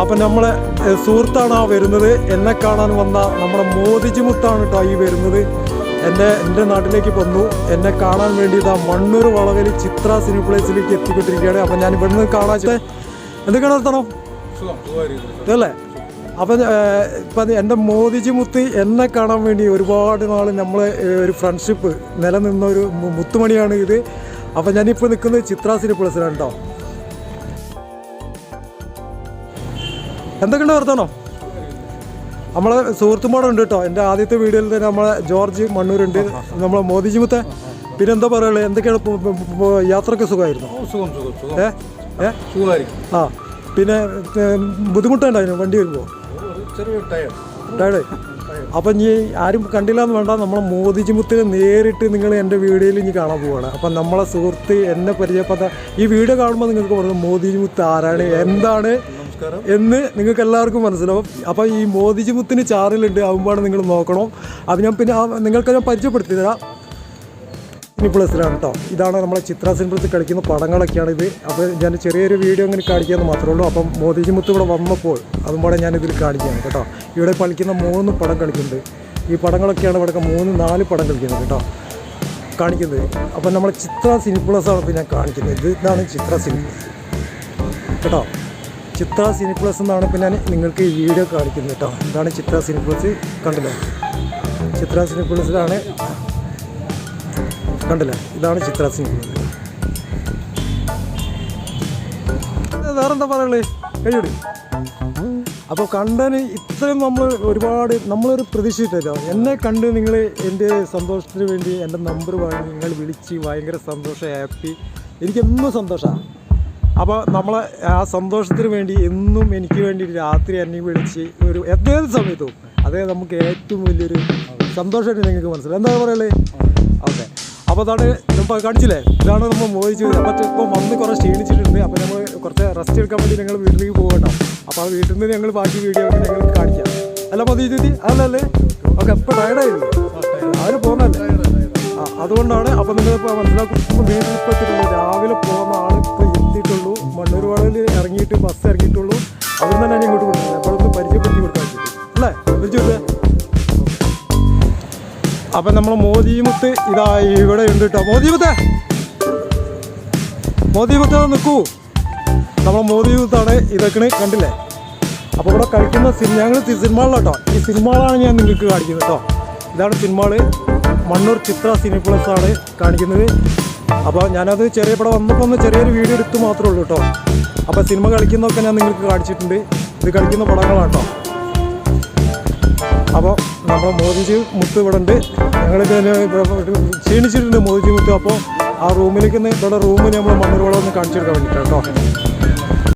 അപ്പം നമ്മളെ സുഹൃത്താണ് ആ വരുന്നത്. എന്നെ കാണാൻ വന്ന നമ്മുടെ മോദിജി മുത്താണ് കേട്ടോ ഈ വരുന്നത്. എൻ്റെ നാട്ടിലേക്ക് വന്നു. എന്നെ കാണാൻ വേണ്ടി ഇതാ മണ്ണൂർ വളവിൽ ചിത്ര സിനിപ്ലേസിലേക്ക് എത്തിക്കൊണ്ടിരിക്കുകയാണ്. അപ്പം ഞാൻ ഇവിടുന്ന് കാണാൻ എന്തൊക്കെയാണ് നിർത്തണം അല്ലേ? അപ്പം ഇപ്പം എൻ്റെ മോദിജി മുത്ത് എന്നെ കാണാൻ വേണ്ടി ഒരുപാട് നാൾ നമ്മൾ ഒരു ഫ്രണ്ട്ഷിപ്പ് നിലനിന്ന ഒരു മുത്തുമണിയാണ് ഇത്. അപ്പം ഞാനിപ്പോൾ നിൽക്കുന്നത് ചിത്ര സിനിപ്ലേസിലാണ് കേട്ടോ. എന്തൊക്കെയുണ്ട് വർത്താനോ? നമ്മളെ സുഹൃത്തുമാരുണ്ട് കേട്ടോ. എൻ്റെ ആദ്യത്തെ വീഡിയോയിൽ തന്നെ നമ്മളെ ജോർജ് മണ്ണൂരുണ്ട്, നമ്മളെ മോദിജി മുത്ത. പിന്നെ എന്താ പറയുള്ളത്, എന്തൊക്കെയാണ് യാത്രയൊക്കെ സുഖമായിരുന്നു? ആ പിന്നെ ബുദ്ധിമുട്ടുണ്ടായിരുന്നു വണ്ടി വരുമ്പോൾ? ടയർഡ്. അപ്പം ഇനി ആരും കണ്ടില്ല എന്ന് വേണ്ട, നമ്മളെ മോദിജി മുത്തിനെ നേരിട്ട് നിങ്ങൾ എൻ്റെ വീഡിയോയിൽ ഇനി കാണാൻ പോവുകയാണ്. അപ്പം നമ്മളെ സുഹൃത്ത് എന്നെ പരിചയപ്പെട്ട ഈ വീഡിയോ കാണുമ്പോൾ നിങ്ങൾക്ക് പറയുന്നത് മോദിജി മുത്ത് ആരാണ് എന്താണ് എന്ന് നിങ്ങൾക്ക് എല്ലാവർക്കും മനസ്സിലാവും. അപ്പോൾ ഈ മോദിജി മുത്തിന് ചാനലുണ്ട്, ആകുമ്പോഴാണ് നിങ്ങൾ നോക്കണം. അത് ഞാൻ പിന്നെ നിങ്ങൾക്ക് ഞാൻ പരിചയപ്പെടുത്തി തരാം. സിനിപ്ലസിലാണ് കേട്ടോ. ഇതാണ് നമ്മളെ ചിത്ര സിനിപ്ലസിൽ കളിക്കുന്ന പടങ്ങളൊക്കെയാണ് ഇത്. അപ്പോൾ ഞാൻ ചെറിയൊരു വീഡിയോ ഇങ്ങനെ കാണിക്കാമെന്ന് മാത്രമേ ഉള്ളൂ. അപ്പം മോദിജി മുത്ത് ഇവിടെ വന്നപ്പോൾ അതുപോലെ ഞാനിതിൽ കാണിക്കുകയാണ് കേട്ടോ. ഇവിടെ കളിക്കുന്ന 3 പടം കളിക്കുന്നുണ്ട്. ഈ പടങ്ങളൊക്കെയാണ് ഇവിടെ 3-4 പടം കളിക്കുന്നത് കേട്ടോ കാണിക്കുന്നത്. അപ്പം നമ്മളെ ചിത്ര സിനിപ്ലസാണ് ഇപ്പോൾ ഞാൻ കാണിക്കുന്നത്. ഇതാണ് ചിത്ര സിനിപ്ലസ് കേട്ടോ. ചിത്ര സിനിപ്ലസ് എന്നാണ് ഇപ്പോൾ ഞാൻ നിങ്ങൾക്ക് ഈ വീഡിയോ കാണിക്കുന്നത് കേട്ടോ. ഇതാണ് ചിത്ര സിനിപ്ലസ്, കണ്ടില്ലേ? ചിത്ര സിനിപ്ലസിലാണ്, കണ്ടില്ലേ? ഇതാണ് ചിത്ര സിനിപ്ലസ്. വേറെന്താ പറയുള്ളത്, കഴിയൂടി. അപ്പോൾ കണ്ടതിന് ഇത്രയും നമ്മളൊരു പ്രതീക്ഷിച്ചിട്ടോ. എന്നെ കണ്ട് നിങ്ങൾ എൻ്റെ സന്തോഷത്തിന് വേണ്ടി എൻ്റെ നമ്പർ വാങ്ങി നിങ്ങൾ വിളിച്ച് ഭയങ്കര സന്തോഷം, ഹാപ്പി. എനിക്കെന്നും സന്തോഷമാണ്. അപ്പോൾ നമ്മളെ ആ സന്തോഷത്തിന് വേണ്ടി എന്നും എനിക്ക് വേണ്ടി രാത്രി എന്നെ വിളിച്ച് ഒരു ഏത് സമയത്തും അതേ നമുക്ക് ഏറ്റവും വലിയൊരു സന്തോഷമായിട്ട് നിങ്ങൾക്ക് മനസ്സിലായി. എന്താ പറയുള്ളത്? ഓക്കെ. അപ്പോൾ അതാണ് നമ്മൾ കാണിച്ചില്ലേ, ഇതാണ് നമ്മൾ മോദിജി. അപ്പോൾ ഇപ്പോൾ വന്ന് കുറേ ക്ഷീണിച്ചിട്ടുണ്ട്. അപ്പോൾ നമ്മൾ കുറച്ച് റെസ്റ്റ് എടുക്കാൻ വേണ്ടി ഞങ്ങൾ വീട്ടിലേക്ക് പോകട്ടോ. അപ്പോൾ ആ വീട്ടിൽ നിന്ന് ഞങ്ങൾ ബാക്കി വീഡിയോ ഞങ്ങൾക്ക് കാണിക്കാം. അല്ല മോദിജി, അതല്ലേ? ഓക്കെ. ഇപ്പോൾ ടയർഡായിരുന്നു, അതിന് പോകുന്നതല്ലേ? അതുകൊണ്ടാണ്. അപ്പോൾ നിങ്ങളിപ്പോൾ മനസ്സിലാക്കുമ്പോൾ വീട്ടിലിപ്പോൾ എത്തിയിട്ടുള്ളൂ. രാവിലെ പോകുന്ന ആളിപ്പോൾ എത്തിയിട്ടുള്ളൂ. മണ്ണൂർ വളവിൽ ഇറങ്ങിയിട്ട് ബസ് ഇറങ്ങിയിട്ടുള്ളൂ. അവിടെ തന്നെ ഞാൻ ഇങ്ങോട്ട് കൊടുക്കുന്നത്. അപ്പോൾ ഒന്ന് പരിചയപ്പെടുത്തി കൊടുക്കാൻ അല്ലേ? പരിചയപ്പെടുത്തേ. അപ്പം നമ്മൾ മോദിജി മുത്ത് ഇതാ ഇവിടെ ഉണ്ട് കേട്ടോ. മോദിജി മുത്ത് നിൽക്കൂ. നമ്മൾ മോദിജി മുത്താണ് ഇതൊക്കെ കണ്ടില്ലേ? അപ്പോൾ ഇവിടെ കളിക്കുന്ന ഞങ്ങൾ സിനിമകളിലോട്ടോ. ഈ സിനിമകളാണ് ഞാൻ നിങ്ങൾക്ക് കാണിക്കുന്നത് കേട്ടോ. ഇതാണ് സിനിമകൾ. മണ്ണൂർ ചിത്ര സിനിപ്ലസ് ആണ് കാണിക്കുന്നത്. അപ്പോൾ ഞാനത് ചെറിയ പടം വന്നപ്പോൾ ഒന്ന് ചെറിയൊരു വീഡിയോ എടുത്ത് മാത്രമേ ഉള്ളൂ കേട്ടോ. അപ്പോൾ സിനിമ കളിക്കുന്നതൊക്കെ ഞാൻ നിങ്ങൾക്ക് കാണിച്ചിട്ടുണ്ട്. ഇത് കളിക്കുന്ന പടങ്ങളാണ് കേട്ടോ. അപ്പോൾ നമ്മുടെ മോദിജി മുത്ത് ഇവിടെ ഉണ്ട്. ഞങ്ങളിത് ക്ഷീണിച്ചിട്ടുണ്ട് മോദിജി മുത്ത്. അപ്പോൾ ആ റൂമിലേക്ക് ഇവിടെ റൂമിൽ നമ്മൾ മണ്ണൂർ വളം ഒന്ന് കാണിച്ചെടുക്കാൻ വേണ്ടിയിട്ടാണ് കേട്ടോ.